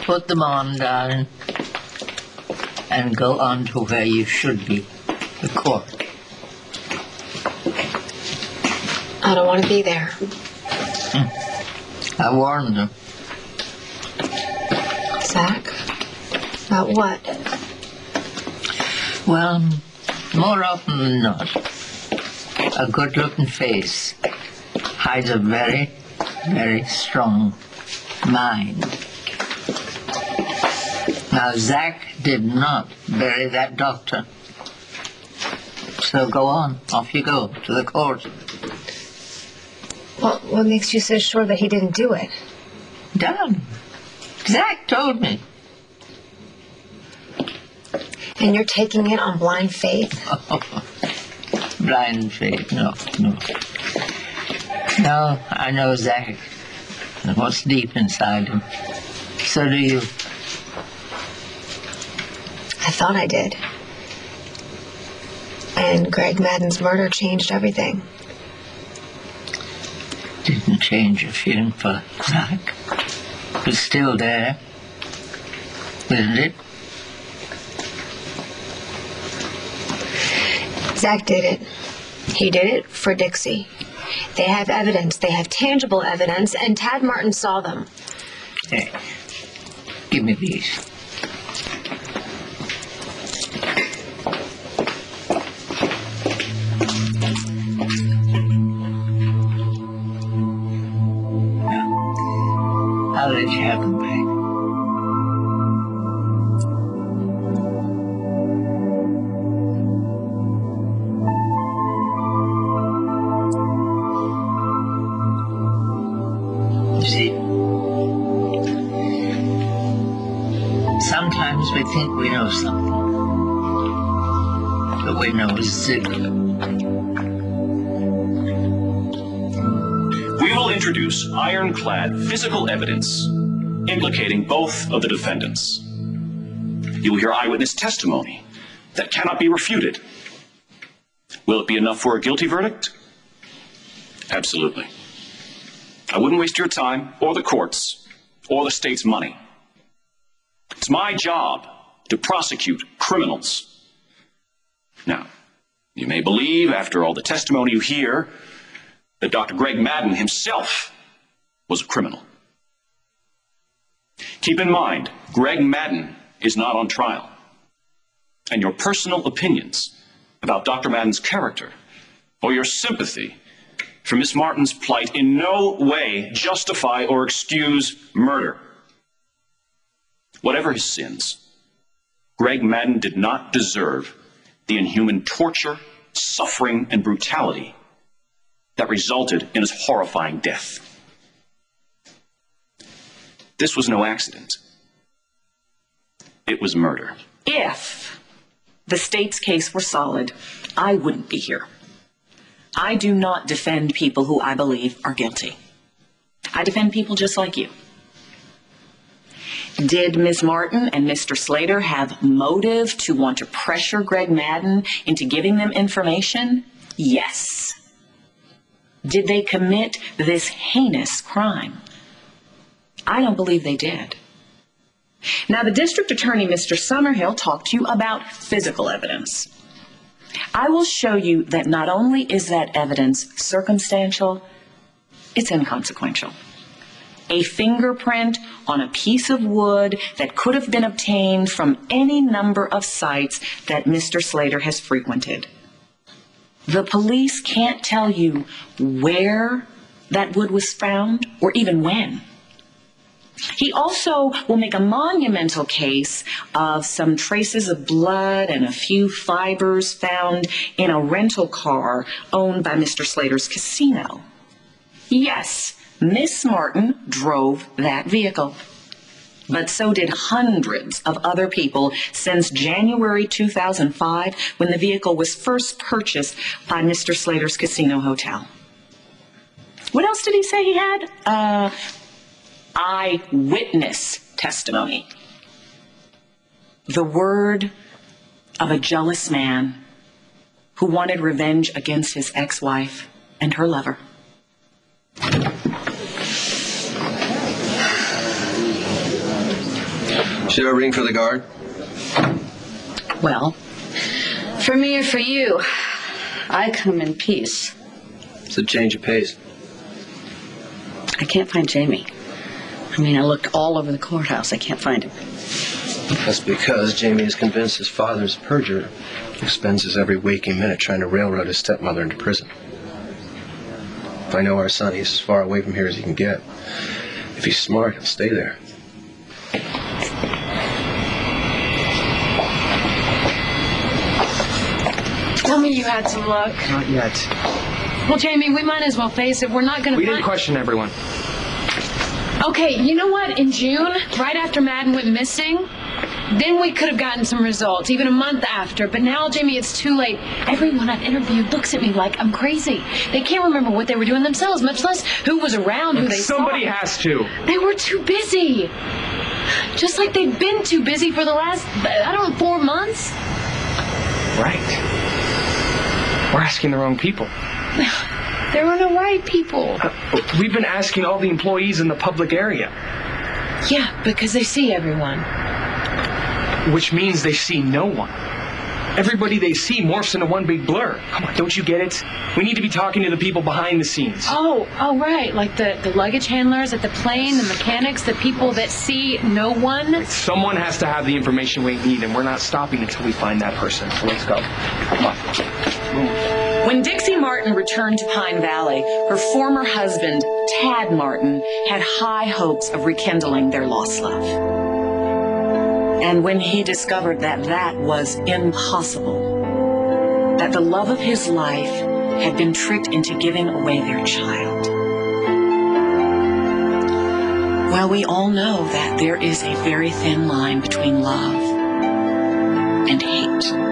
Put them on, darling, and go on to where you should be, the court. I don't want to be there. I warned them. Zach? About what? Well, more often than not, a good-looking face hides a very, very strong mind. Now, Zach did not bury that doctor. So go on, off you go, to the court. Well, what makes you so sure that he didn't do it? Done. Zach told me. And you're taking it on blind faith? Blind faith, no. No, I know Zach and what's deep inside him. So do you. I thought I did. And Greg Madden's murder changed everything. Didn't change your feeling for Zach. It's still there, isn't it? Zach did it. He did it for Dixie. They have evidence. They have tangible evidence, and Tad Martin saw them. Hey, give me these. How did it happen, babe? You see, sometimes we think we know something, but we know zero. We will introduce ironclad physical evidence implicating both of the defendants. You will hear eyewitness testimony that cannot be refuted. Will it be enough for a guilty verdict? Absolutely. I wouldn't waste your time or the court's or the state's money. It's my job to prosecute criminals. Now, you may believe, after all the testimony you hear, that Dr. Greg Madden himself was a criminal. Keep in mind, Greg Madden is not on trial. And your personal opinions about Dr. Madden's character or your sympathy for Miss Martin's plight in no way justify or excuse murder. Whatever his sins, Greg Madden did not deserve the inhuman torture, suffering, and brutality that resulted in his horrifying death. This was no accident. It was murder. If the state's case were solid, I wouldn't be here. I do not defend people who I believe are guilty. I defend people just like you. Did Ms. Martin and Mr. Slater have motive to want to pressure Greg Madden into giving them information? Yes. Did they commit this heinous crime? I don't believe they did. Now, the district attorney, Mr. Summerhill, talked to you about physical evidence. I will show you that not only is that evidence circumstantial, it's inconsequential. A fingerprint on a piece of wood that could have been obtained from any number of sites that Mr. Slater has frequented. The police can't tell you where that wood was found or even when. He also will make a monumental case of some traces of blood and a few fibers found in a rental car owned by Mr. Slater's casino. Yes, Miss Martin drove that vehicle. But so did hundreds of other people since January 2005, when the vehicle was first purchased by Mr. Slater's casino hotel. What else did he say he had? Eyewitness testimony. The word of a jealous man who wanted revenge against his ex-wife and her lover. Should I ring for the guard? Well, for me or for you, I come in peace. It's a change of pace. I can't find Jamie. I mean, I looked all over the courthouse. I can't find him. That's because Jamie is convinced his father's a perjurer who spends his every waking minute trying to railroad his stepmother into prison. If I know our son, he's as far away from here as he can get. If he's smart, he'll stay there. Tell me you had some luck. Not yet. Well, Jamie, we might as well face it. We're not going to We didn't question everyone. Okay, you know what? In June, right after Madden went missing, then we could have gotten some results, even a month after. But now, Jamie, it's too late. Everyone I've interviewed looks at me like I'm crazy. They can't remember what they were doing themselves, much less who was around, who they saw. Somebody has to. They were too busy. Just like they've been too busy for the last, 4 months. Right. We're asking the wrong people. There were no right people. We've been asking all the employees in the public area. Yeah, because they see everyone. Which means they see no one. Everybody they see morphs into one big blur. Come on, don't you get it? We need to be talking to the people behind the scenes. Oh, right. Like the luggage handlers at the plane, the mechanics, the people that see no one. Someone has to have the information we need, and we're not stopping until we find that person. So let's go. Come on. When Dixie Martin returned to Pine Valley, her former husband, Tad Martin, had high hopes of rekindling their lost love. And when he discovered that that was impossible, that the love of his life had been tricked into giving away their child, well, we all know that there is a very thin line between love and hate.